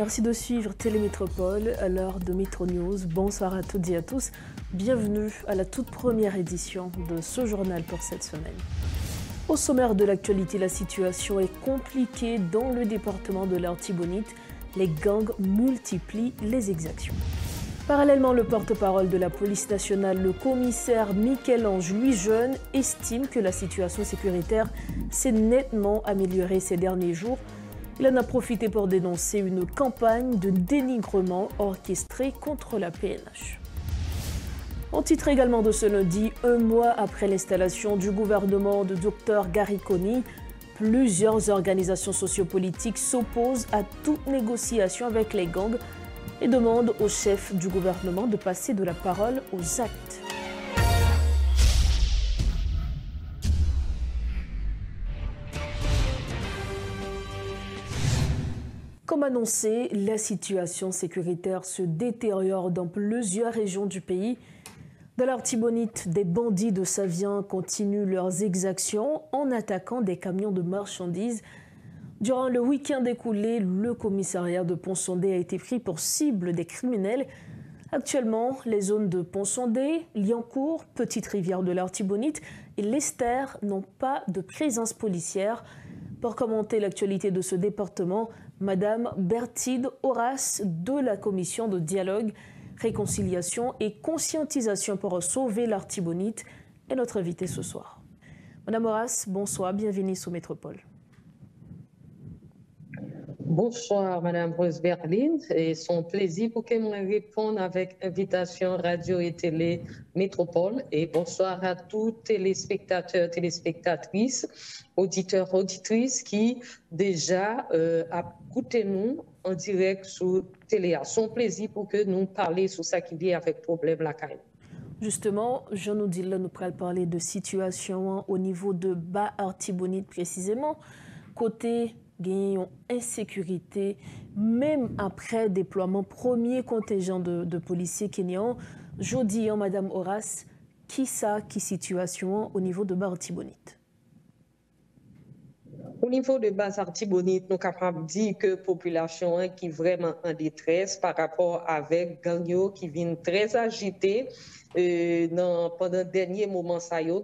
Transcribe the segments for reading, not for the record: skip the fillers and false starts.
Merci de suivre Télémétropole à l'heure de Métro News. Bonsoir à toutes et à tous. Bienvenue à la toute première édition de ce journal pour cette semaine. Au sommaire de l'actualité, la situation est compliquée dans le département de l'Artibonite. Les gangs multiplient les exactions. Parallèlement, le porte-parole de la police nationale, le commissaire Michel-Ange Louis Jeune, estime que la situation sécuritaire s'est nettement améliorée ces derniers jours. Il en a profité pour dénoncer une campagne de dénigrement orchestrée contre la PNH. En titre également de ce lundi, un mois après l'installation du gouvernement de Dr Gariconi, plusieurs organisations sociopolitiques s'opposent à toute négociation avec les gangs et demandent au chef du gouvernement de passer de la parole aux actes. Comme annoncé, la situation sécuritaire se détériore dans plusieurs régions du pays. Dans l'Artibonite, des bandits de Savien continuent leurs exactions en attaquant des camions de marchandises. Durant le week-end écoulé, le commissariat de Pont-Sondé a été pris pour cible des criminels. Actuellement, les zones de Pont-Sondé, Liancourt, Petite-Rivière de l'Artibonite et l'Esther n'ont pas de présence policière. Pour commenter l'actualité de ce département, Madame Bertide Horace de la Commission de dialogue, réconciliation et conscientisation pour sauver l'Artibonite est notre invitée ce soir. Madame Horace, bonsoir, bienvenue sur Métropole. Bonsoir, Madame Rose Berline. Et son plaisir pour que je réponde avec invitation radio et télé Métropole. Et bonsoir à tous téléspectateurs, téléspectatrices, auditeurs, auditrices qui déjà écoutent nous en direct sur télé. Son plaisir pour que nous parlions sur ça qui vient avec problème la CAI. Justement, je nous dis là, nous pourrons parler de situation au niveau de Bas-Artibonite précisément. Côté gagnant insécurité, même après déploiement premier contingent de policiers kenyans. Jeudi, Madame Horace, qui situation au niveau de Bas-Artibonite? Au niveau de Bas-Artibonite, nous sommes capables de dire que la population qui est vraiment en détresse par rapport avec Gagno qui vient très agité pendant le dernier moment.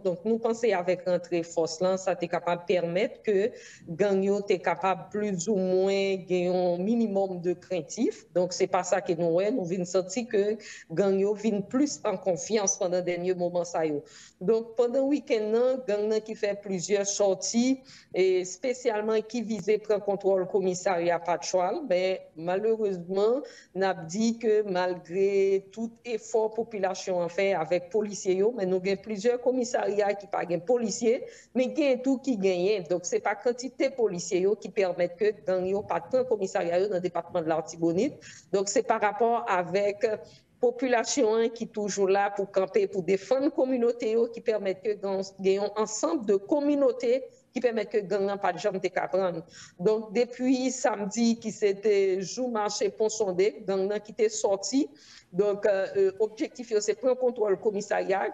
Donc, nous pensons avec rentrée force là, ça est capable de permettre que Gagno est capable plus ou moins gagner un minimum de craintif. Donc, c'est pas ça que nous venons sentir que Gagno vient plus en confiance pendant le dernier moment. Donc, pendant le week-end, Gagno qui fait plusieurs sorties et spécialement qui visait prendre contrôle commissariat Patchoual, mais malheureusement, n'a dit que malgré tout effort population en fait avec policiers, mais nous avons plusieurs commissariats qui pas de policiers, mais il y a tout qui gagne. Donc c'est pas quantité de policiers qui permettent que gang pas de commissariat dans le département de l'Artibonite. Donc c'est par rapport avec population qui est toujours là pour camper, pour défendre la communauté, qui permettent que gagnons un ensemble de communautés qui permettent que gang n'a pas de jambes de prendre. Donc depuis samedi qui c'était jour marché Pont-Sondé, gang qui était sorti. Donc objectif c'est prendre contrôle commissariat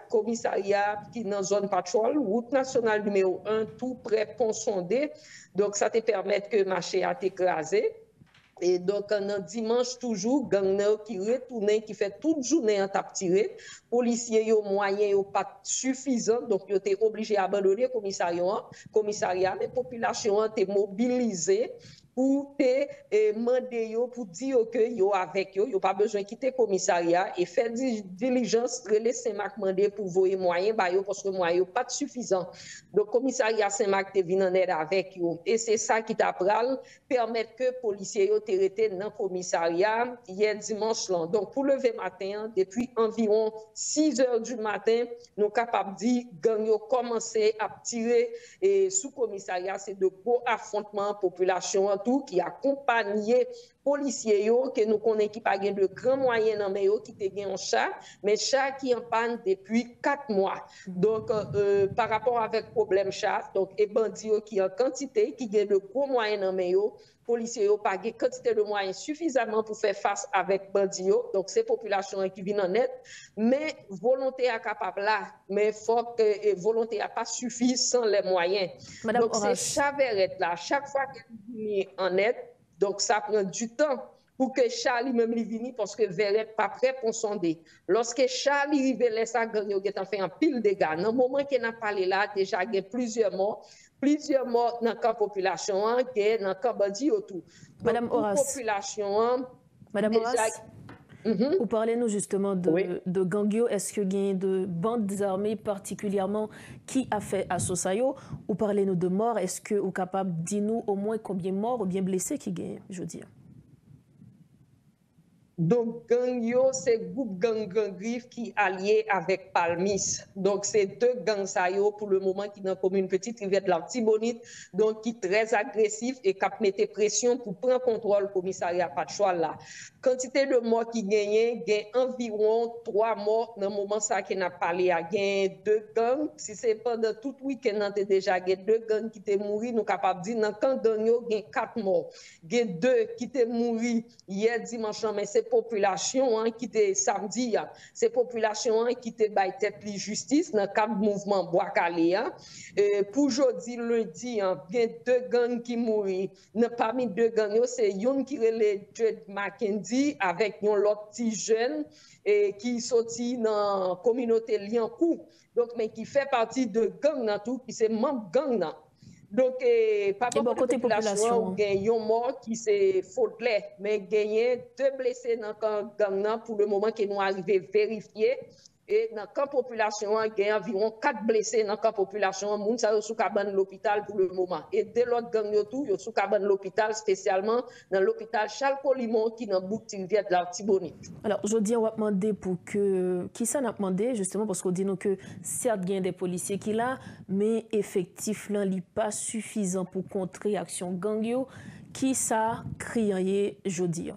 qui est dans zone patrol, route nationale numéro 1 tout près Pont-Sondé. Donc ça te permet que le marché a été écrasé. Et donc, un dimanche, toujours, gang qui retourne, qui fait toute journée en tape tiré. Policiers, yo moyens, yo pas suffisant. Donc, ils étaient obligés d'abandonner le commissariat. Les populations étaient mobilisées pour te demander, pour dire que yo avec yo, pas besoin de quitter le commissariat et faire diligence, laisser Saint-Marc demander pour voyer moyens, parce que moyens pas suffisant. Donc, le commissariat Saint-Marc te vient en aide avec yo. Et c'est ça qui t'a permettre que les policiers été dans le commissariat hier dimanche. Donc, pour lever matin, depuis environ 6 heures du matin, nous sommes capables de dire que gang yo commencé à tirer sous commissariat. C'est de gros affrontements population tout qui accompagnait policiers que nous connaissons qui pas de grands moyens dans mais qui te gagne un chat, mais chat qui en panne depuis 4 mois. Donc par rapport avec problème chat, donc et bandits qui en quantité qui gagne de gros moyens dans mais policiers n'ont pas de quantité de moyens suffisamment pour faire face avec bandits. Donc, c'est population qui viennent en aide. Mais volonté est capable là. Mais il faut que volonté n'a pas suffi sans les moyens. Madame donc, c'est Chaverette là. Chaque fois qu'elle vient en aide, donc ça prend du temps pour que Charlie même li vini parce que verrait pas prêt pour sonder. Lorsque Charlie rive ça gang yo get fait un pile de dégâts. Dans le moment qu'il n'a parlé là, déjà il y a plusieurs morts dans la population, dans le camp bandi autour. Madame Horace. Population, Madame Horace, vous parlez-nous justement de Gangyo. Est-ce qu'il y a de bandes armées particulièrement qui a fait à Sosayo? Ou parlez-nous de morts? Est-ce que vous êtes capable de dire nous au moins combien de morts ou bien blessés qui gagnent, je veux dire? Donc, Gangyo, c'est le groupe Gang qui est allié avec Palmis. Donc, c'est deux gangs pour le moment qui sont dans une petite rivière de l'Artibonite, donc qui est très agressif et qui mettait pression pour prendre contrôle du commissariat pas de choix là. Quantité de morts qui gagnent, environ 3 morts dans le moment ça qui n'a parlé à gagner 2 gangs. Si c'est pendant tout le week-end, on a déjà gagné 2 gangs qui étaient morts, nous sommes capables de dire dans le camp Gangyo, il y a 4 morts. Il y a 2 qui étaient morts hier dimanche, mais c'est population qui était samedi, c'est population qui était bail tête li justice dans le cadre du mouvement Bois-Calais. Pour aujourd'hui lundi, il y a 2 gangs qui mourent. Parmi 2 gangs, c'est une qui est le Jed Mackenzie avec un autre petit jeune qui sorti dans la communauté Liancourt. Donc, mais qui fait partie de gang dans tout, qui c'est membre gang dans. Donc, par rapport à la population, il y a un mort qui c'est Faudley, mais il y a 2 blessés dans le gang pour le moment qui nous arrivés vérifier. Et dans la population, il y a environ 4 blessés dans la population. Moun sa yo sous cabane l'hôpital pour le moment. Et de l'autre gang yo tout, yo sous cabane l'hôpital, spécialement dans l'hôpital Charles Colimon qui dans boucle rivière de l'Artibonite. Alors, je dis, on va demander pour que. Qui ça n'a demandé, justement, parce qu'on dit nous que certes, il y a des policiers qui là, mais effectif, là, n'est pas suffisant pour contrer action gang yo. Qui ça crié, je dis?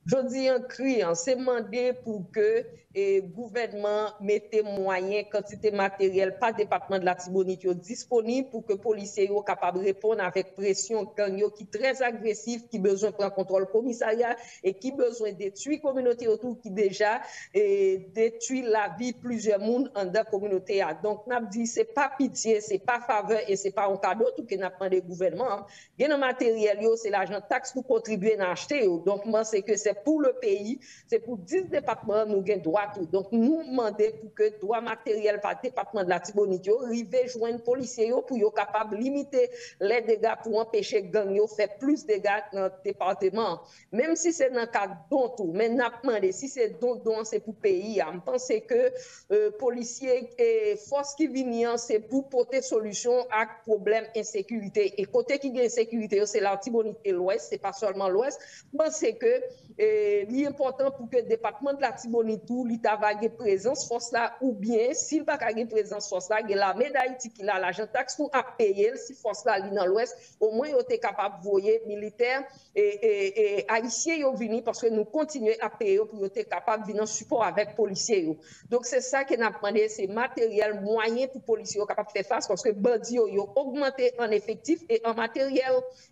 Je dis un cri, c'est demandé pour que le gouvernement mette moyens, quantité matérielle, pas département de la Tibonite disponible pour que les policiers soient capables de répondre avec pression gang qui est très agressif, qui a besoin de prendre contrôle du commissariat et qui a besoin de détruire la communauté autour qui déjà détruit la vie de plusieurs personnes dans la communauté. Donc, nous dit ce n'est pas pitié, ce n'est pas faveur et ce n'est pas un cadeau tout que nous avons le gouvernement. Il y a un matériel, c'est l'argent taxe pour contribuer à acheter. Donc, moi, c'est que c'est pour le pays, c'est pour 10 départements, nous avons droit tout. Donc, nous demandons pour que droit matériel par département de la Tibonite arrive joindre policiers pour être capable de limiter les dégâts pour empêcher gang de faire plus de dégâts dans le département. Même si c'est dans le cas don tout, mais nous demandons si c'est don, c'est pour le pays. Je pense que policiers et forces qui viennent, c'est pour porter solution à problème insécurité. Et côté qui a insécurité, c'est la Tibonite et l'Ouest, c'est pas seulement l'Ouest. Je pense que l'important pour que le département de la Tibonite ait présence force là, ou bien s'il n'a pas de présence force là, il y a la médaille qui a l'argent taxe pour payer si force là dans l'Ouest, au moins il est capable de voyer militaires et haïtiens ils viennent parce que nous continuons à payer pour être capable de venir en support avec policiers. Donc c'est ça que nous avons demandé, c'est matériel moyen pour policiers capable de faire face parce que bandits ont augmenté en effectif et en matériel.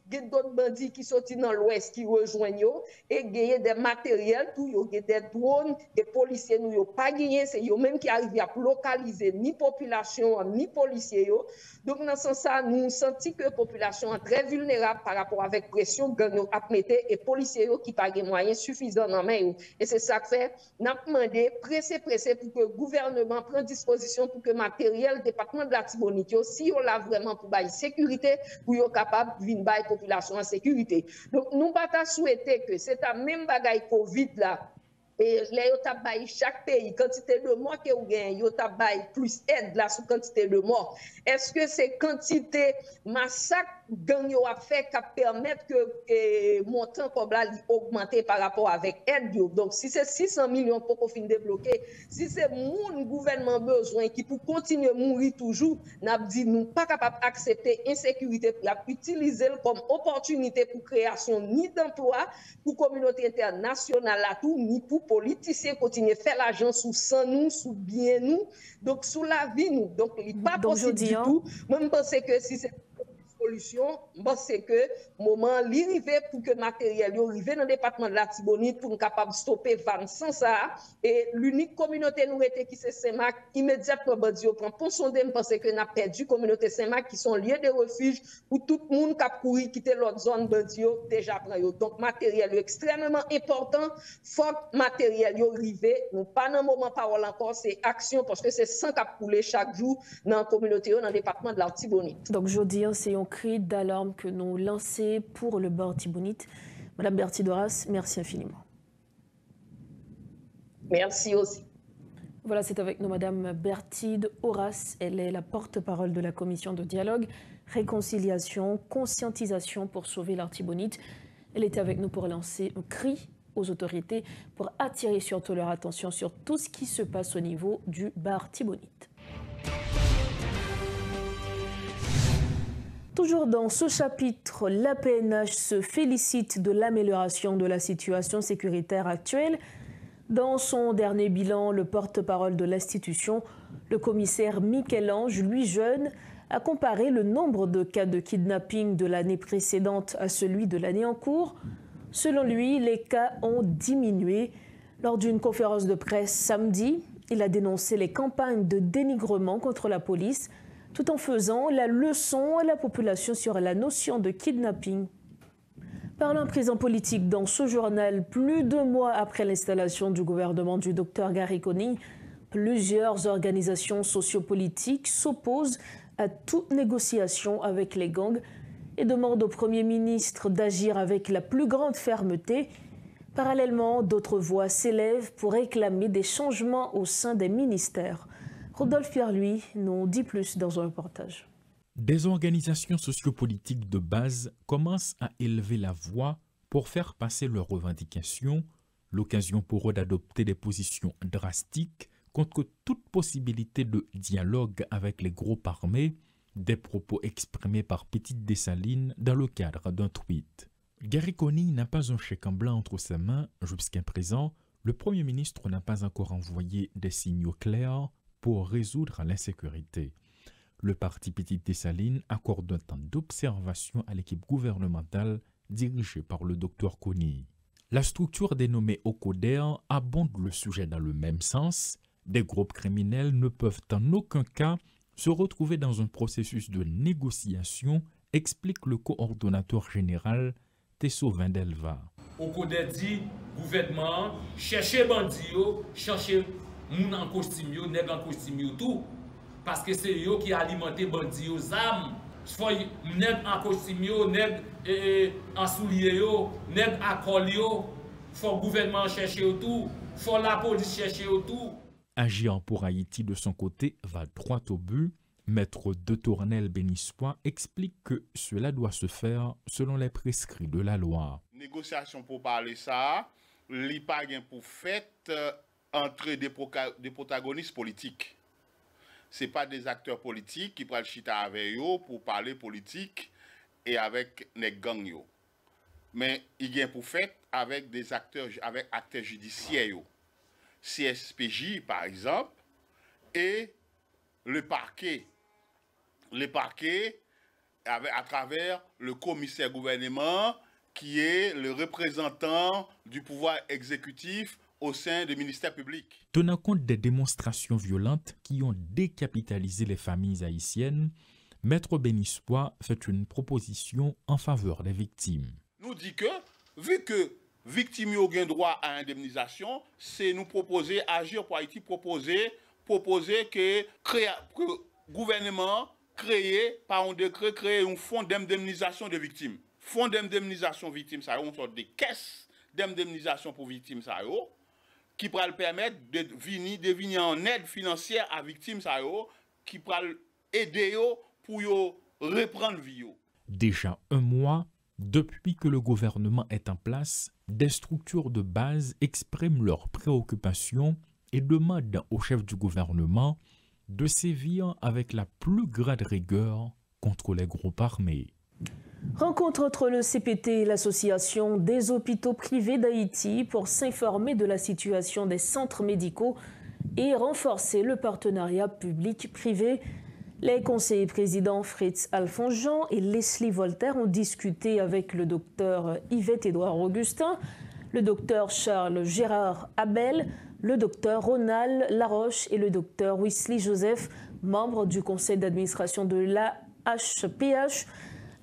Il y a d'autres bandits qui sont dans l'Ouest qui rejoignent et il y a des matériels, il y a des drones, des policiers nous n'ont pas gagné, c'est eux même qui arrivent à localiser ni population ni policiers. Donc dans ce sens, nous sentons que la population est très vulnérable par rapport à la pression que nous avons mis et policiers qui n'ont pas de moyens suffisants dans main. Et c'est ça que fait, nous avons demandé pressé pour que le gouvernement prenne disposition pour que le matériel département de la Tibonite, si on l'a vraiment pour la sécurité, pour être capable de venir la population en sécurité. Donc nous ne pouvons pas souhaiter que c'est la même bagaille Covid là. Et là, yo t'a chaque pays, quantité de morts que vous gagnez, yo t'a plus aide là sur quantité de morts. Est-ce que c'est quantité massacre gang yo a fait qui permettre que montant comme là augmenter par rapport avec aide yo? Donc si c'est 600 millions pour qu'on finisse débloquer, si c'est mon gouvernement besoin qui pour continuer à mourir toujours, n'a dit nous pas capable d'accepter insécurité pour utiliser comme opportunité pour création ni d'emploi pour communauté internationale là tout ni pour politiciens continuer à faire l'argent sous sans nous, sous bien nous, donc sous la vie nous. Donc il n'est pas possible du tout. Moi je pense que si c'est solution, c'est que moment l'arrivée pour que le matériel arrive dans le département de la Tibonite pour nous capable de stopper van sans ça. Et l'unique communauté nous était qui c'est Saint-Marc, immédiatement bandi prend pour sonder parce que n'a perdu communauté Saint-Marc qui sont lieux de refuge où tout le monde qui a couru quitter l'autre zone bandi déjà prend. Donc matériel extrêmement important, faut matériel arrive, nous pas dans moment parole encore, c'est action parce que c'est sans cap couler chaque jour dans la communauté dans le département de la Tibonite. Donc je dis c'est un cri d'alarme que nous lançons pour le bord Tibonite. Madame Bertide Horace, merci infiniment. Merci aussi. Voilà, c'est avec nous Madame Bertide Horace. Elle est la porte-parole de la commission de dialogue, réconciliation, conscientisation pour sauver l'Artibonite. Elle était avec nous pour lancer un cri aux autorités pour attirer surtout leur attention sur tout ce qui se passe au niveau du bar Tibonite. Toujours dans ce chapitre, la PNH se félicite de l'amélioration de la situation sécuritaire actuelle. Dans son dernier bilan, le porte-parole de l'institution, le commissaire Michel-Ange, lui jeune, a comparé le nombre de cas de kidnapping de l'année précédente à celui de l'année en cours. Selon lui, les cas ont diminué. Lors d'une conférence de presse samedi, il a dénoncé les campagnes de dénigrement contre la police, tout en faisant la leçon à la population sur la notion de kidnapping. Parlant prison politique dans ce journal, plus de mois après l'installation du gouvernement du Dr Gary Conille, plusieurs organisations sociopolitiques s'opposent à toute négociation avec les gangs et demandent au Premier ministre d'agir avec la plus grande fermeté. Parallèlement, d'autres voix s'élèvent pour réclamer des changements au sein des ministères. Rodolphe Pierre, lui, nous dit plus dans un reportage. Des organisations sociopolitiques de base commencent à élever la voix pour faire passer leurs revendications, l'occasion pour eux d'adopter des positions drastiques contre toute possibilité de dialogue avec les groupes armés, des propos exprimés par Petite Dessalines dans le cadre d'un tweet. Gary Conille n'a pas un chèque en blanc entre ses mains. Jusqu'à présent, le Premier ministre n'a pas encore envoyé des signaux clairs pour résoudre l'insécurité. Le parti Petite Dessalines accorde un temps d'observation à l'équipe gouvernementale dirigée par le Dr Conille. La structure dénommée OCODER abonde le sujet dans le même sens. Des groupes criminels ne peuvent en aucun cas se retrouver dans un processus de négociation, explique le coordonnateur général Tesso Vindelva. OCODER dit gouvernement, cherchez bandits, cherchez moun en costume, nèg en costume tout. Parce que c'est eux qui alimentent les bandits aux armes. Soit nèg en costume, nèg en souliers, nèg à col, faut le gouvernement chercher tout, faut la police chercher tout. Agir pour Haïti de son côté va droit au but. Maître De Tournelle Bénissois explique que cela doit se faire selon les prescrits de la loi. Négociation pour parler ça, li pa gen pour fait entre des protagonistes politiques. C'est pas des acteurs politiques qui prennent chita avec eux pour parler politique et avec les gangs yo. Mais il y a pour fait avec des acteurs judiciaires yo. CSPJ par exemple et le parquet. Le parquet à travers le commissaire gouvernement qui est le représentant du pouvoir exécutif au sein du ministère public. Tenant compte des démonstrations violentes qui ont décapitalisé les familles haïtiennes, Maître Bénissois fait une proposition en faveur des victimes. Nous dit que, vu que victimes ont droit à indemnisation, c'est nous proposer, agir pour Haïti, proposer que le gouvernement crée, par un décret, créer un fonds d'indemnisation de victimes. Fonds d'indemnisation victimes, ça une sorte de caisse d'indemnisation pour victimes, ça qui pourra le permettre de venir en aide financière à victimes, ça qui pourra aider pour reprendre vie. Déjà un mois, depuis que le gouvernement est en place, des structures de base expriment leurs préoccupations et demandent au chef du gouvernement de sévir avec la plus grande rigueur contre les groupes armés. Rencontre entre le CPT et l'Association des hôpitaux privés d'Haïti pour s'informer de la situation des centres médicaux et renforcer le partenariat public-privé. Les conseillers présidents Fritz Alphonse-Jean et Leslie Voltaire ont discuté avec le docteur Yvette-Édouard Augustin, le docteur Charles Gérard Abel, le docteur Ronald Laroche et le docteur Wesley Joseph, membres du conseil d'administration de l'AHPH.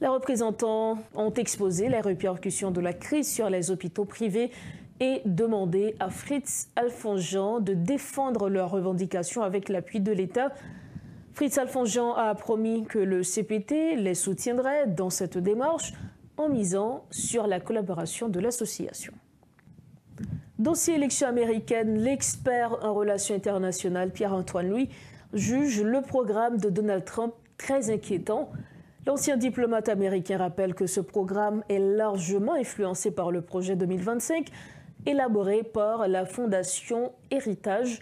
Les représentants ont exposé les répercussions de la crise sur les hôpitaux privés et demandé à Fritz Alphonse-Jean de défendre leurs revendications avec l'appui de l'État. Fritz Alphonse-Jean a promis que le CPT les soutiendrait dans cette démarche en misant sur la collaboration de l'association. Dossier élection américaine, l'expert en relations internationales Pierre-Antoine Louis juge le programme de Donald Trump très inquiétant. L'ancien diplomate américain rappelle que ce programme est largement influencé par le projet 2025 élaboré par la Fondation Héritage.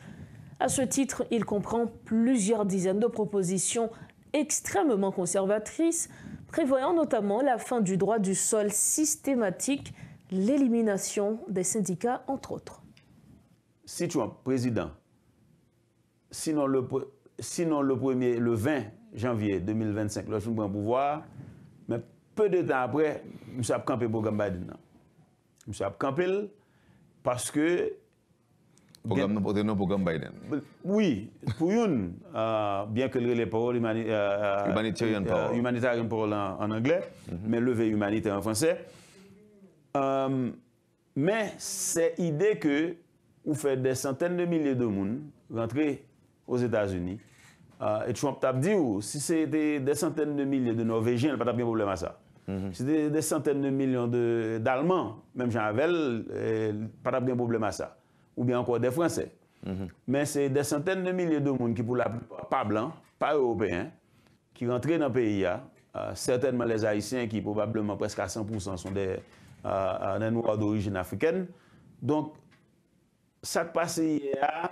À ce titre, il comprend plusieurs dizaines de propositions extrêmement conservatrices, prévoyant notamment la fin du droit du sol systématique, l'élimination des syndicats, entre autres. Si Trump, président, sinon le 20 janvier 2025, lorsqu'il prend le pouvoir, mais peu de temps après, nous avons campé le programme Biden. Nous avons campé parce que... Programme Biden. Oui, pour une, bien que les paroles humanitarian parole en anglais, mais levé humanitaire en français. Mais c'est l'idée que vous faites des centaines de milliers de monde rentrer aux États-Unis. Et Trump t'a dit, si c'était des centaines de milliers de Norvégiens, il n'y a pas de problème à ça. Si c'était des centaines de millions d'Allemands, même Jean Havel, pas de problème à ça. Ou bien encore des Français. Mais c'est des centaines de milliers de monde qui, pour la plupart, pas blancs, pas européens, qui rentrent dans le pays. Certainement les Haïtiens, qui probablement presque à 100% sont des Noirs d'origine africaine. Donc, ça qui passe hier,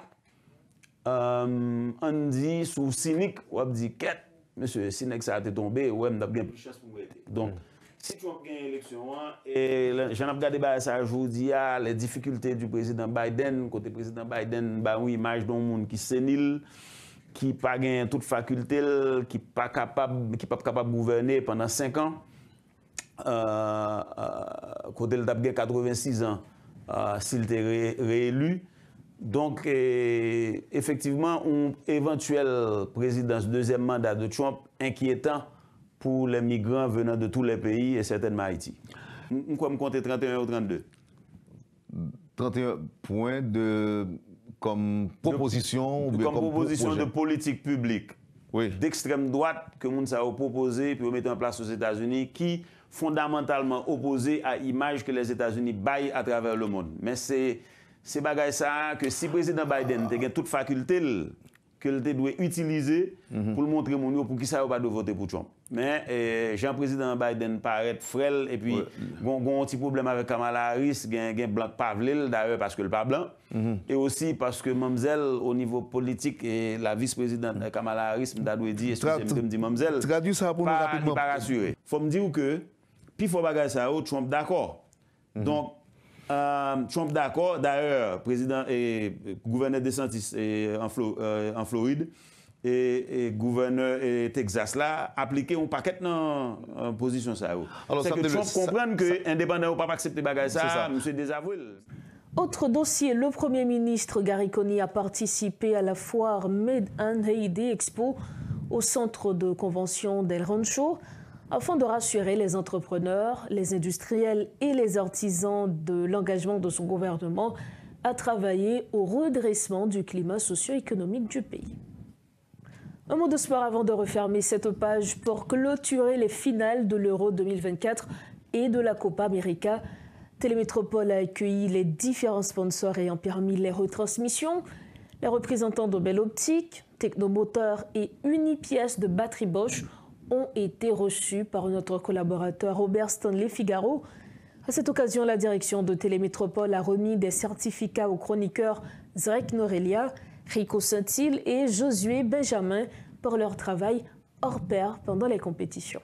on dit sous cynique, on dit quête, monsieur, cynique ça a été tombé, ouais, on a bien plus de chance pour vous aider. Donc, si Trump gagne l'élection, et j'en ai regardé ça aujourd'hui, les difficultés du président Biden, côté président Biden, une image d'un monde qui est sénile, qui n'a pas toute faculté, qui n'est pas capable de gouverner pendant 5 ans. Côté il a 86 ans s'il était réélu. Donc, effectivement, une éventuelle présidence, deuxième mandat de Trump, inquiétant pour les migrants venant de tous les pays et certainement Haïti. On compte 31 ou 32. 31 points comme proposition comme proposition de politique publique d'extrême droite que nous avons proposé pour mettre en place aux États-Unis qui fondamentalement opposé à l'image que les États-Unis baillent à travers le monde. Mais c'est bagaille ça que si le président Biden a toute faculté qu'il doit utiliser pour le montrer pour qui ça va de voter pour Trump. Mais Jean-Président Biden paraît frêle et puis il y a un petit problème avec Kamala Harris, il y a un blanc Pavlil d'ailleurs parce que le pas blanc et aussi parce que Mamzelle au niveau politique et la vice-présidente Kamala Harris m'a dit excusez-moi me dit Mamzelle traduis ça pour nous rapidement pas rassuré. Faut me dire que puis faut bagaille ça Trump d'accord. Donc Trump d'accord, d'ailleurs, président et gouverneur DeSantis en Floride et gouverneur et Texas là, appliqué un paquet dans position ça. C'est que Trump comprenne que indépendant ou pas accepter bagage ça, monsieur désavoué. Autre dossier, le Premier ministre Gary Coney a participé à la foire Made in Haiti Expo au centre de convention d'El Rancho, afin de rassurer les entrepreneurs, les industriels et les artisans de l'engagement de son gouvernement à travailler au redressement du climat socio-économique du pays. Un mot de sport avant de refermer cette page pour clôturer les finales de l'Euro 2024 et de la Copa América. Télémétropole a accueilli les différents sponsors ayant permis les retransmissions. Les représentants de Bell Optique, Technomoteur et Unipièces de batterie Bosch ont été reçus par notre collaborateur Robert Stanley Figaro. À cette occasion, la direction de Télémétropole a remis des certificats aux chroniqueurs Zrek Norelia, Rico Saint-Il et Josué Benjamin pour leur travail hors pair pendant les compétitions.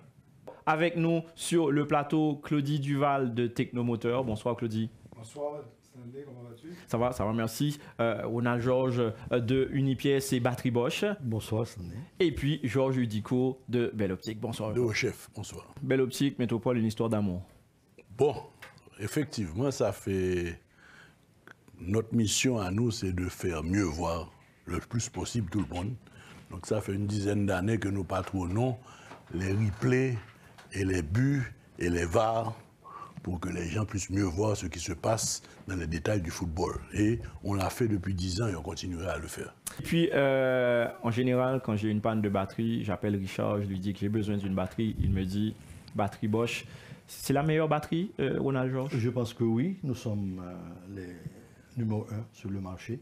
Avec nous sur le plateau, Claudie Duval de Technomoteur. Bonsoir Claudie. Bonsoir Stanley, comment vas-tu? Ça va, merci. Ronald Georges de Unipièce et Batterie Bosch. Bonsoir, Stanley. Et puis Georges Udico de Belle Optique. Bonsoir. Le chef, bonsoir. Belle Optique, Métropole, une histoire d'amour. Bon, effectivement, ça fait... Notre mission à nous, c'est de faire mieux voir le plus possible tout le monde. Donc ça fait une dizaine d'années que nous patronnons les replays et les buts et les VAR pour que les gens puissent mieux voir ce qui se passe dans les détails du football. Et on l'a fait depuis 10 ans et on continuera à le faire. Et puis, en général, quand j'ai une panne de batterie, j'appelle Richard, je lui dis que j'ai besoin d'une batterie. Il me dit, batterie Bosch. C'est la meilleure batterie, Ronald Georges? Je pense que oui. Nous sommes les numéro 1 sur le marché.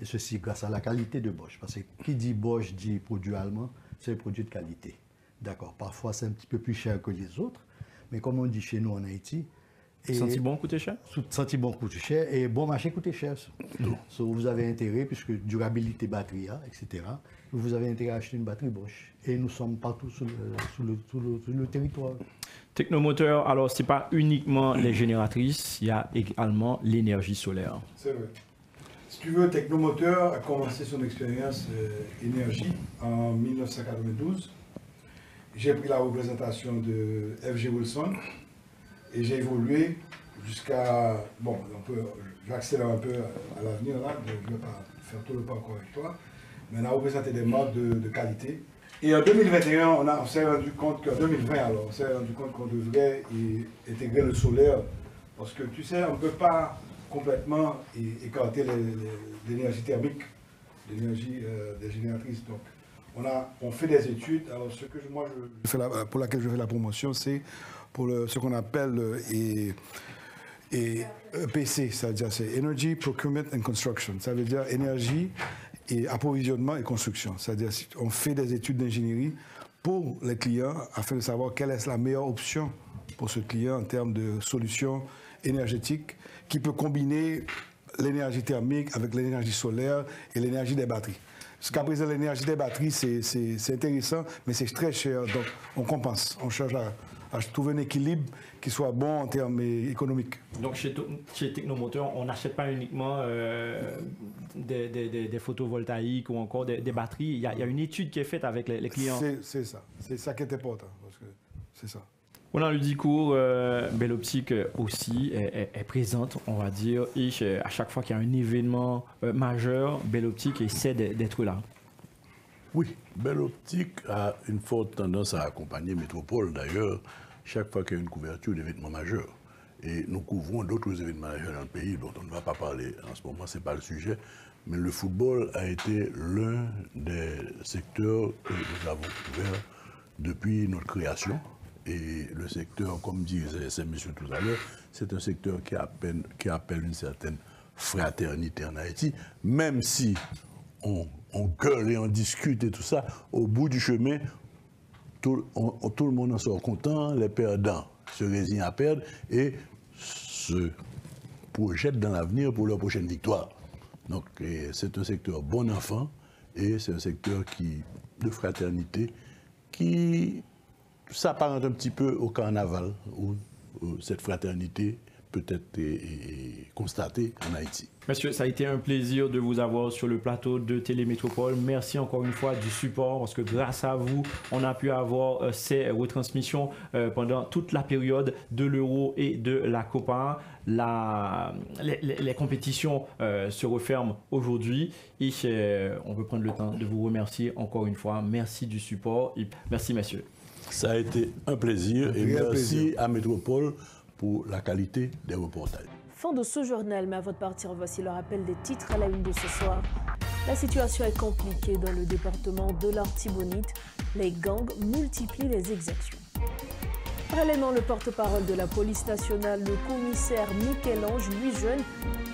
Et ceci grâce à la qualité de Bosch. Parce que qui dit Bosch dit produit allemand, c'est un produit de qualité. D'accord. Parfois, c'est un petit peu plus cher que les autres. Mais comme on dit chez nous en Haïti... Senti bon coûtait cher? Senti bon coûtait cher et bon marché coûtait cher. So, vous avez intérêt, puisque durabilité batterie, etc., vous avez intérêt à acheter une batterie Bosch. Et nous sommes partout sur le territoire. Technomoteur, alors ce n'est pas uniquement les génératrices, il y a également l'énergie solaire. C'est vrai. Si tu veux, Technomoteur a commencé son expérience énergie en 1992. J'ai pris la représentation de F.G. Wilson et j'ai évolué jusqu'à... Bon, j'accélère un peu à l'avenir là, je ne vais pas faire tout le parcours avec toi, mais on a représenté des marques de qualité. Et en 2021, on s'est rendu compte qu'en 2020, alors, on s'est rendu compte qu'on devrait intégrer le solaire, parce que tu sais, on ne peut pas complètement écarter l'énergie thermique, l'énergie des génératrices. Donc, on fait des études. Alors, ce que pour laquelle je fais la promotion, c'est pour ce qu'on appelle EPC, c'est-à-dire c'est Energy Procurement and Construction. Ça veut dire énergie et approvisionnement et construction. C'est-à-dire on fait des études d'ingénierie pour les clients afin de savoir quelle est la meilleure option pour ce client en termes de solutions énergétiques qui peut combiner l'énergie thermique avec l'énergie solaire et l'énergie des batteries. Jusqu'à présent, l'énergie des batteries, c'est intéressant, mais c'est très cher. Donc, on compense. On cherche à trouver un équilibre qui soit bon en termes économiques. Donc, chez Technomoteur, on n'achète pas uniquement des photovoltaïques ou encore des batteries. Il y a une étude qui est faite avec les clients. C'est ça. C'est ça qui est important. Parce que c'est ça. On a le discours, Belle Optique aussi est présente, on va dire, et à chaque fois qu'il y a un événement majeur, Belle Optique essaie d'être là. Oui, Belle Optique a une forte tendance à accompagner Métropole, d'ailleurs, chaque fois qu'il y a une couverture d'événements majeurs. Et nous couvrons d'autres événements majeurs dans le pays dont on ne va pas parler en ce moment, ce n'est pas le sujet. Mais le football a été l'un des secteurs que nous avons couvert depuis notre création. Et le secteur, comme disait ces messieurs tout à l'heure, c'est un secteur qui appelle une certaine fraternité en Haïti, même si on gueule et on discute et tout ça, au bout du chemin, tout le monde en sort content, les perdants se résignent à perdre et se projettent dans l'avenir pour leur prochaine victoire. Donc c'est un secteur bon enfant et c'est un secteur de fraternité qui s'apparente un petit peu au carnaval où cette fraternité peut être constatée en Haïti. Monsieur, ça a été un plaisir de vous avoir sur le plateau de Télémétropole. Merci encore une fois du support parce que grâce à vous, on a pu avoir ces retransmissions pendant toute la période de l'Euro et de la Copa. Les compétitions se referment aujourd'hui et on peut prendre le temps de vous remercier encore une fois. Merci du support et merci messieurs. Ça a été un plaisir et merci à Métropole pour la qualité des reportages. Fin de ce journal, mais à votre partir, voici le rappel des titres à la une de ce soir. La situation est compliquée dans le département de l'Artibonite. Les gangs multiplient les exactions. Parallèlement, le porte-parole de la police nationale, le commissaire Michel-Ange Louis-Jeune,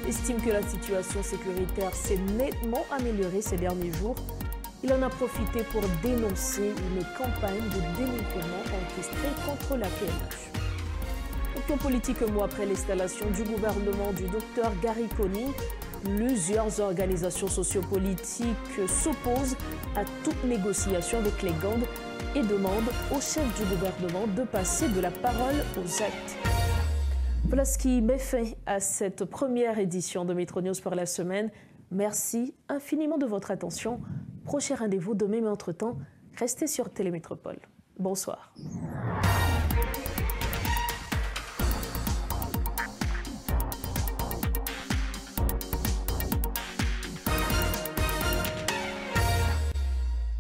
estime que la situation sécuritaire s'est nettement améliorée ces derniers jours. Il en a profité pour dénoncer une campagne de dénigrement orchestrée contre la PNH. Au plan politique, un mois après l'installation du gouvernement du docteur Gary Conille, plusieurs organisations sociopolitiques s'opposent à toute négociation avec les gangs et demandent au chef du gouvernement de passer de la parole aux actes. Voilà ce qui met fin à cette première édition de Métro News pour la semaine. Merci infiniment de votre attention. Prochain rendez-vous demain, mais entre-temps, restez sur Télémétropole. Bonsoir.